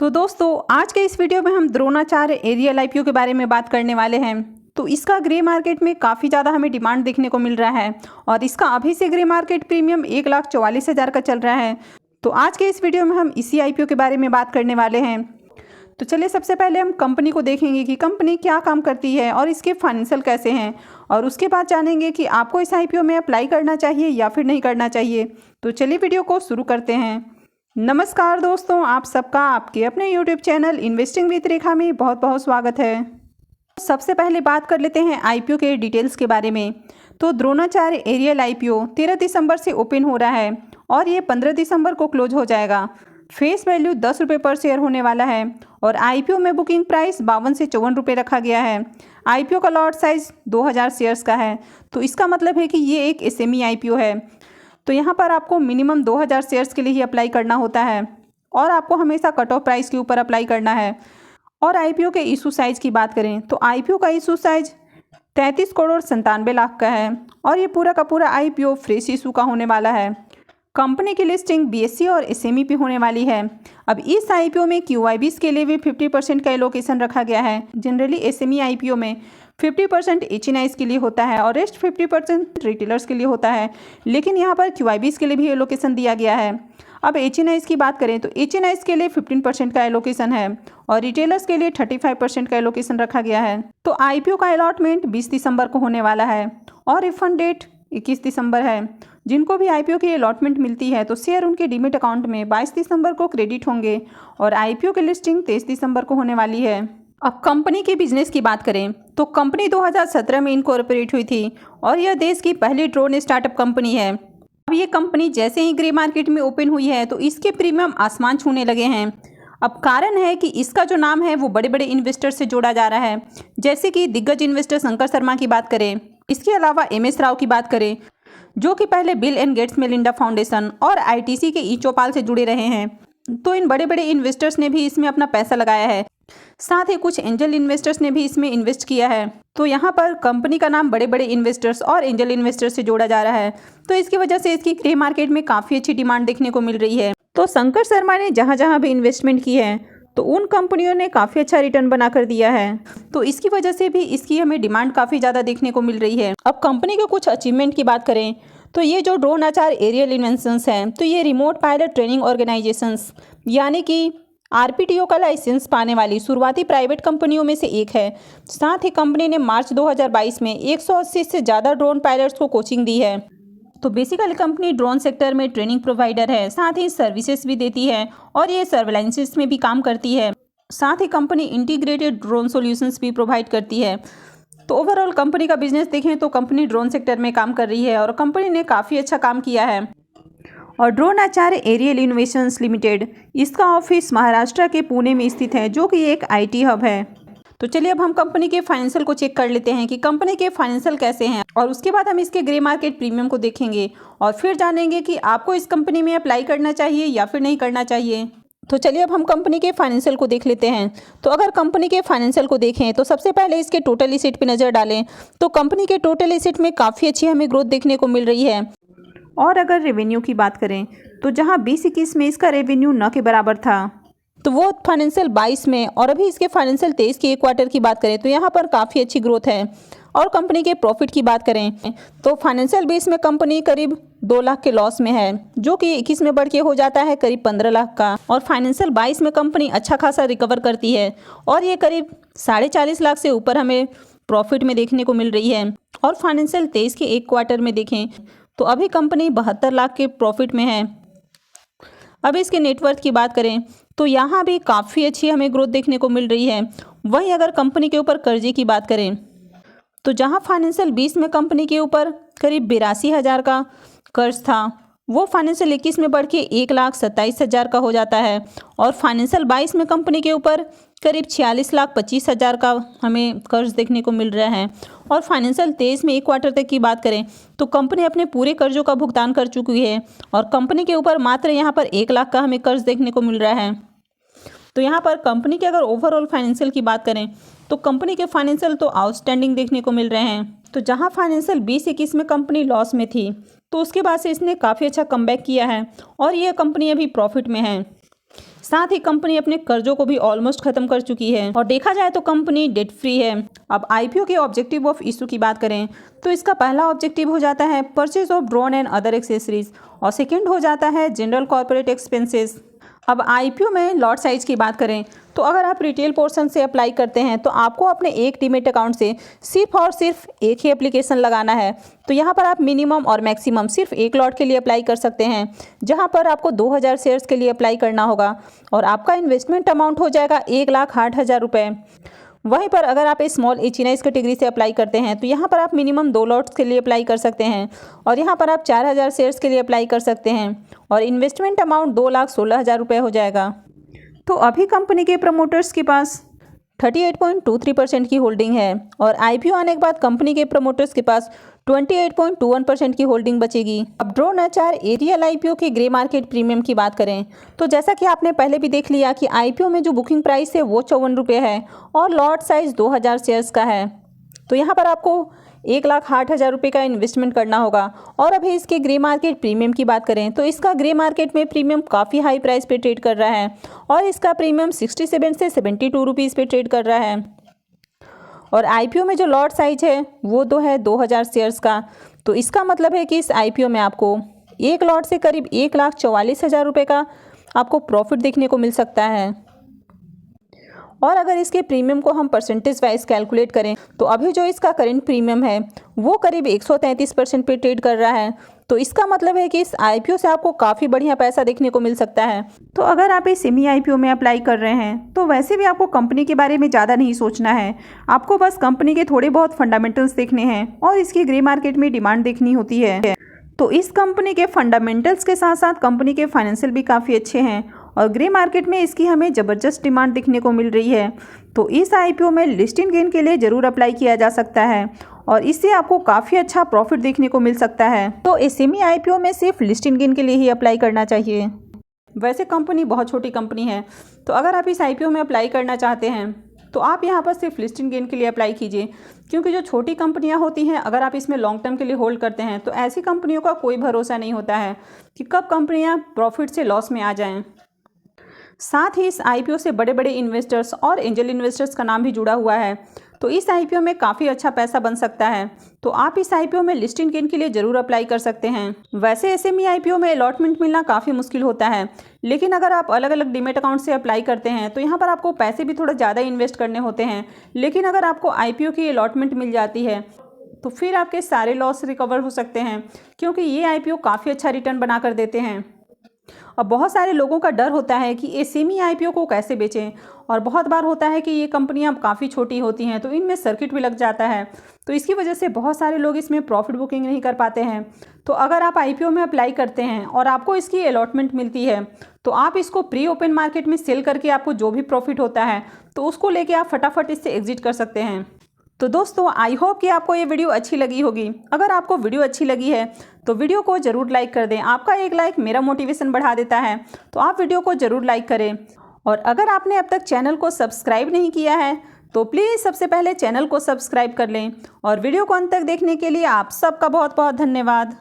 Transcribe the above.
तो दोस्तों आज के इस वीडियो में हम द्रोणाचार्य एरियल आईपीओ के बारे में बात करने वाले हैं। तो इसका ग्रे मार्केट में काफ़ी ज़्यादा हमें डिमांड देखने को मिल रहा है और इसका अभी से ग्रे मार्केट प्रीमियम 1,44,000 का चल रहा है। तो आज के इस वीडियो में हम इसी आईपीओ के बारे में बात करने वाले हैं। तो चलिए सबसे पहले हम कंपनी को देखेंगे कि कंपनी क्या काम करती है और इसके फाइनेंशियल कैसे हैं, और उसके बाद जानेंगे कि आपको इस आईपीओ में अप्लाई करना चाहिए या फिर नहीं करना चाहिए। तो चलिए वीडियो को शुरू करते हैं। नमस्कार दोस्तों, आप सबका आपके अपने यूट्यूब चैनल इन्वेस्टिंग विद रेखा में बहुत बहुत स्वागत है। सबसे पहले बात कर लेते हैं आईपीओ के डिटेल्स के बारे में। तो द्रोणाचार्य एरियल आईपीओ 13 दिसंबर से ओपन हो रहा है और ये 15 दिसंबर को क्लोज हो जाएगा। फेस वैल्यू 10 रुपये पर शेयर होने वाला है और आईपीओ में बुकिंग प्राइस 52 से 54 रुपये रखा गया है। आईपीओ का लॉट साइज 2000 शेयर्स का है, तो इसका मतलब है कि ये एक एसएमई आईपीओ है। तो यहाँ पर आपको मिनिमम 2000 शेयर्स के लिए ही अप्लाई करना होता है और आपको हमेशा कट ऑफ प्राइस के ऊपर अप्लाई करना है। और आईपीओ के इशू साइज की बात करें तो आईपीओ का इशू साइज 33 करोड़ 97 लाख का है और ये पूरा का पूरा आईपीओ फ्रेश इशू का होने वाला है। कंपनी की लिस्टिंग बीएसई और एसएमई पे होने वाली है। अब इस आईपीओ में क्यूआईबीज के लिए भी 50% का एलोकेशन रखा गया है। जनरली एसएमई आईपीओ में 50% एचएनआईज के लिए होता है और रेस्ट 50% रिटेलर्स के लिए होता है, लेकिन यहाँ पर क्यूआईबीज के लिए भी एलोकेशन दिया गया है। अब एचएनआईज की बात करें तो एचएनआईज के लिए 15% का एलोकेशन है और रिटेलर्स के लिए 35% का एलोकेशन रखा गया है। तो आईपीओ का अलॉटमेंट 20 दिसंबर को होने वाला है और रिफंड डेट 21 दिसंबर है। जिनको भी आईपीओ की अलॉटमेंट मिलती है तो शेयर उनके डीमेट अकाउंट में 22 दिसंबर को क्रेडिट होंगे और आईपीओ की लिस्टिंग 23 दिसंबर को होने वाली है। अब कंपनी के बिजनेस की बात करें तो कंपनी 2017 में इनकॉर्पोरेट हुई थी और यह देश की पहली ड्रोन स्टार्टअप कंपनी है। अब ये कंपनी जैसे ही ग्रे मार्केट में ओपन हुई है तो इसके प्रीमियम आसमान छूने लगे हैं। अब कारण है कि इसका जो नाम है वो बड़े बड़े इन्वेस्टर से जोड़ा जा रहा है, जैसे कि दिग्गज इन्वेस्टर शंकर शर्मा की बात करें, इसके अलावा एमएस राव की बात करें जो कि पहले Bill and Gates Melinda foundation और आईटीसी के ई चौपाल से जुड़े रहे हैं। तो इन बड़े बड़े इन्वेस्टर्स ने भी इसमें अपना पैसा लगाया है, साथ ही कुछ एंजल इन्वेस्टर्स ने भी इसमें इन्वेस्ट किया है। तो यहाँ पर कंपनी का नाम बड़े बड़े इन्वेस्टर्स और एंजल इन्वेस्टर्स से जोड़ा जा रहा है, तो इसकी वजह से इसकी ग्रे मार्केट में काफ़ी अच्छी डिमांड देखने को मिल रही है। तो शंकर शर्मा ने जहाँ जहाँ भी इन्वेस्टमेंट की है तो उन कंपनियों ने काफ़ी अच्छा रिटर्न बना कर दिया है, तो इसकी वजह से भी इसकी हमें डिमांड काफ़ी ज़्यादा देखने को मिल रही है। अब कंपनी के कुछ अचीवमेंट की बात करें तो ये जो द्रोणाचार्य एरियल इन्वेंशंस हैं तो ये रिमोट पायलट ट्रेनिंग ऑर्गेनाइजेशंस यानी कि आरपीटीओ का लाइसेंस पाने वाली शुरुआती प्राइवेट कंपनियों में से एक है। साथ ही कंपनी ने मार्च 2022 में 180 से ज़्यादा ड्रोन पायलट्स को कोचिंग दी है। तो बेसिकली कंपनी ड्रोन सेक्टर में ट्रेनिंग प्रोवाइडर है, साथ ही सर्विसेज भी देती है और ये सर्वेलेंसेस में भी काम करती है। साथ ही कंपनी इंटीग्रेटेड ड्रोन सॉल्यूशंस भी प्रोवाइड करती है। तो ओवरऑल कंपनी का बिजनेस देखें तो कंपनी ड्रोन सेक्टर में काम कर रही है और कंपनी ने काफ़ी अच्छा काम किया है। और द्रोणाचार्य एरियल इनोवेशंस लिमिटेड, इसका ऑफिस महाराष्ट्र के पुणे में स्थित है जो कि एक आईटी हब है। तो चलिए अब हम कंपनी के फाइनेंशियल को चेक कर लेते हैं कि कंपनी के फाइनेंशियल कैसे हैं, और उसके बाद हम इसके ग्रे मार्केट प्रीमियम को देखेंगे और फिर जानेंगे कि आपको इस कंपनी में अप्लाई करना चाहिए या फिर नहीं करना चाहिए। तो चलिए अब हम कंपनी के फाइनेंशियल को देख लेते हैं। तो अगर कंपनी के फाइनेंशियल को देखें तो सबसे पहले इसके टोटल एसेट पे नज़र डालें तो कंपनी के टोटल एसेट में काफ़ी अच्छी हमें ग्रोथ देखने को मिल रही है। और अगर रेवेन्यू की बात करें तो जहां 2021 में इसका रेवेन्यू न के बराबर था तो वो फाइनेंशियल 22 में, और अभी इसके फाइनेंशियल 23 के एक क्वार्टर की बात करें तो यहाँ पर काफ़ी अच्छी ग्रोथ है। और कंपनी के प्रॉफिट की बात करें तो फाइनेंशियल 20 में कंपनी करीब 2 लाख के लॉस में है, जो कि 21 में बढ़ के हो जाता है करीब 15 लाख का। और फाइनेंशियल 22 में कंपनी अच्छा खासा रिकवर करती है और ये करीब 40.5 लाख से ऊपर हमें प्रॉफिट में देखने को मिल रही है। और फाइनेंशियल 23 के एक क्वार्टर में देखें तो अभी कंपनी 72 लाख के प्रॉफिट में है। अब इसके नेटवर्थ की बात करें तो यहाँ भी काफ़ी अच्छी हमें ग्रोथ देखने को मिल रही है। वहीं अगर कंपनी के ऊपर कर्जे की बात करें तो जहाँ फाइनेंशियल 20 में कंपनी के ऊपर करीब 82,000 का कर्ज था, वो फाइनेंशियल 21 में बढ़ के 1,27,000 का हो जाता है। और फाइनेंशियल 22 में कंपनी के ऊपर करीब 46,25,000 का हमें कर्ज देखने को मिल रहा है। और फाइनेंशियल 23 में एक क्वार्टर तक की बात करें तो कंपनी अपने पूरे कर्जों का भुगतान कर चुकी है और कंपनी के ऊपर मात्र यहाँ पर 1 लाख का हमें कर्ज देखने को मिल रहा है। तो यहाँ पर कंपनी के अगर ओवरऑल फाइनेंशियल की बात करें तो कंपनी के फाइनेंशियल तो आउटस्टैंडिंग देखने को मिल रहे हैं। तो जहाँ फाइनेंशियल 2021 में कंपनी लॉस में थी तो उसके बाद से इसने काफ़ी अच्छा कमबैक किया है और ये कंपनी अभी प्रॉफिट में है। साथ ही कंपनी अपने कर्जों को भी ऑलमोस्ट खत्म कर चुकी है और देखा जाए तो कंपनी डेट फ्री है। अब आईपीओ के ऑब्जेक्टिव ऑफ इशू की बात करें तो इसका पहला ऑब्जेक्टिव हो जाता है purchase of drone and other accessories और सेकेंड हो जाता है जनरल कॉर्पोरेट एक्सपेंसेस। अब आईपीओ में लॉट साइज की बात करें तो अगर आप रिटेल पोर्शन से अप्लाई करते हैं तो आपको अपने एक डीमेट अकाउंट से सिर्फ और सिर्फ एक ही एप्लीकेशन लगाना है। तो यहाँ पर आप मिनिमम और मैक्सिमम सिर्फ एक लॉट के लिए अप्लाई कर सकते हैं, जहाँ पर आपको 2000 शेयर्स के लिए अप्लाई करना होगा और आपका इन्वेस्टमेंट अमाउंट हो जाएगा 1,08,000 रुपये। वहीं पर अगर आप स्मॉल एच कैटेगरी से अप्लाई करते हैं तो यहाँ पर आप मिनिमम 2 लॉट्स के लिए अप्लाई कर सकते हैं और यहाँ पर आप 4000 शेयर्स के लिए अप्लाई कर सकते हैं और इन्वेस्टमेंट अमाउंट 2,16,000 रुपये हो जाएगा। तो अभी कंपनी के प्रमोटर्स के पास 38.23% की होल्डिंग है और आईपीओ आने के बाद कंपनी के प्रमोटर्स के पास 28.21% की होल्डिंग बचेगी। अब ड्रोन एचआर एरियल आईपीओ के ग्रे मार्केट प्रीमियम की बात करें तो जैसा कि आपने पहले भी देख लिया कि आईपीओ में जो बुकिंग प्राइस है वो 54 रुपये है और लॉट साइज 2000 शेयर्स का है। तो यहाँ पर आपको 1,08,000 रुपये का इन्वेस्टमेंट करना होगा। और अभी इसके ग्रे मार्केट प्रीमियम की बात करें तो इसका ग्रे मार्केट में प्रीमियम काफ़ी हाई प्राइस पे ट्रेड कर रहा है और इसका प्रीमियम 67 से 72 रुपीज़ पे ट्रेड कर रहा है। और आईपीओ में जो लॉट साइज है वो है 2000 शेयर्स का। तो इसका मतलब है कि इस आईपीओ में आपको एक लॉट से करीब 1,44,000 रुपये का आपको प्रॉफिट देखने को मिल सकता है। और अगर इसके प्रीमियम को हम परसेंटेज वाइज कैलकुलेट करें तो अभी जो इसका करंट प्रीमियम है वो करीब 133% पे ट्रेड कर रहा है। तो इसका मतलब है कि इस आईपीओ से आपको काफ़ी बढ़िया पैसा देखने को मिल सकता है। तो अगर आप इस सेमी आईपीओ में अप्लाई कर रहे हैं तो वैसे भी आपको कंपनी के बारे में ज़्यादा नहीं सोचना है, आपको बस कंपनी के थोड़े बहुत फंडामेंटल्स देखने हैं और इसकी ग्रे मार्केट में डिमांड देखनी होती है। तो इस कंपनी के फंडामेंटल्स के साथ साथ कंपनी के फाइनेंशियल भी काफ़ी अच्छे हैं और ग्रे मार्केट में इसकी हमें ज़बरदस्त डिमांड दिखने को मिल रही है। तो इस आईपीओ में लिस्टिंग गेन के लिए ज़रूर अप्लाई किया जा सकता है और इससे आपको काफ़ी अच्छा प्रॉफिट देखने को मिल सकता है। तो एसएमई आईपीओ में सिर्फ लिस्टिंग गेन के लिए ही अप्लाई करना चाहिए। वैसे कंपनी बहुत छोटी कंपनी है, तो अगर आप इस आईपीओ में अप्लाई करना चाहते हैं तो आप यहाँ पर सिर्फ लिस्टिंग गेन के लिए अप्लाई कीजिए, क्योंकि जो छोटी कंपनियाँ होती हैं अगर आप इसमें लॉन्ग टर्म के लिए होल्ड करते हैं तो ऐसी कंपनियों का कोई भरोसा नहीं होता है कि कब कंपनियाँ प्रॉफिट से लॉस में आ जाएं। साथ ही इस आईपीओ से बड़े बड़े इन्वेस्टर्स और एंजल इन्वेस्टर्स का नाम भी जुड़ा हुआ है। तो इस आईपीओ में काफ़ी अच्छा पैसा बन सकता है। तो आप इस आईपीओ में लिस्टिंग गेन के लिए ज़रूर अप्लाई कर सकते हैं। वैसे एसएमई आईपीओ में अलॉटमेंट मिलना काफ़ी मुश्किल होता है, लेकिन अगर आप अलग अलग डीमेट अकाउंट से अप्लाई करते हैं तो यहाँ पर आपको पैसे भी थोड़ा ज़्यादा इन्वेस्ट करने होते हैं। लेकिन अगर आपको आईपीओ की अलॉटमेंट मिल जाती है तो फिर आपके सारे लॉस रिकवर हो सकते हैं, क्योंकि ये आईपीओ काफ़ी अच्छा रिटर्न बना कर देते हैं। अब बहुत सारे लोगों का डर होता है कि एसएमई आईपीओ को कैसे बेचें, और बहुत बार होता है कि ये कंपनियां काफ़ी छोटी होती हैं तो इनमें सर्किट भी लग जाता है, तो इसकी वजह से बहुत सारे लोग इसमें प्रॉफिट बुकिंग नहीं कर पाते हैं। तो अगर आप आईपीओ में अप्लाई करते हैं और आपको इसकी अलॉटमेंट मिलती है तो आप इसको प्री ओपन मार्केट में सेल करके आपको जो भी प्रॉफिट होता है तो उसको लेके आप फटाफट इससे एग्जिट कर सकते हैं। तो दोस्तों आई होप कि आपको ये वीडियो अच्छी लगी होगी। अगर आपको वीडियो अच्छी लगी है तो वीडियो को ज़रूर लाइक कर दें। आपका एक लाइक मेरा मोटिवेशन बढ़ा देता है, तो आप वीडियो को ज़रूर लाइक करें। और अगर आपने अब तक चैनल को सब्सक्राइब नहीं किया है तो प्लीज़ सबसे पहले चैनल को सब्सक्राइब कर लें। और वीडियो को अंत तक देखने के लिए आप सबका बहुत बहुत धन्यवाद।